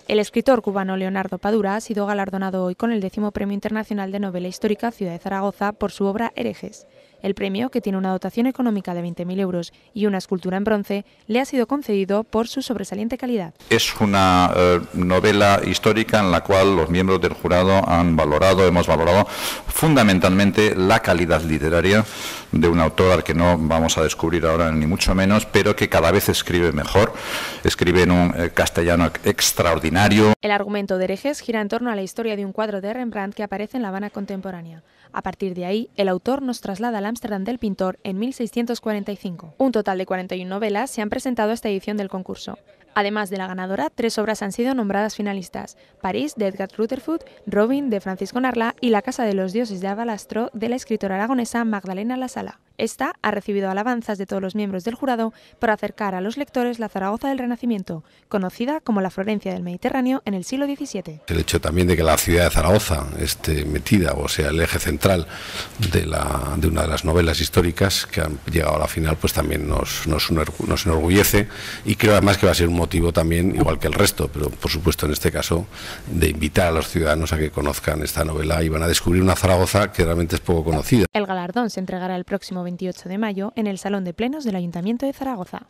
El escritor cubano Leonardo Padura ha sido galardonado hoy con el 10º Premio Internacional de Novela Histórica Ciudad de Zaragoza por su obra Herejes. El premio, que tiene una dotación económica de 20.000 euros y una escultura en bronce, le ha sido concedido por su sobresaliente calidad. Es una novela histórica en la cual los miembros del jurado hemos valorado fundamentalmente la calidad literaria de un autor al que no vamos a descubrir ahora ni mucho menos, pero que cada vez escribe mejor, escribe en un castellano extraordinario. El argumento de Herejes gira en torno a la historia de un cuadro de Rembrandt que aparece en La Habana contemporánea. A partir de ahí, el autor nos traslada al Ámsterdam del pintor en 1645. Un total de 41 novelas se han presentado a esta edición del concurso. Además de la ganadora, 3 obras han sido nombradas finalistas: París, de Edgar Rutherford, Robin, de Francisco Narla, y La casa de los dioses de Avalastro, de la escritora aragonesa Magdalena Lasala. Esta ha recibido alabanzas de todos los miembros del jurado por acercar a los lectores la Zaragoza del Renacimiento, conocida como la Florencia del Mediterráneo en el siglo XVII. El hecho también de que la ciudad de Zaragoza esté metida, o sea, el eje central de una de las novelas históricas que han llegado a la final, pues también nos enorgullece, y creo además que va a ser un motivo también, igual que el resto, pero por supuesto en este caso, de invitar a los ciudadanos a que conozcan esta novela y van a descubrir una Zaragoza que realmente es poco conocida. El galardón se entregará el próximo 28 de mayo en el Salón de Plenos del Ayuntamiento de Zaragoza.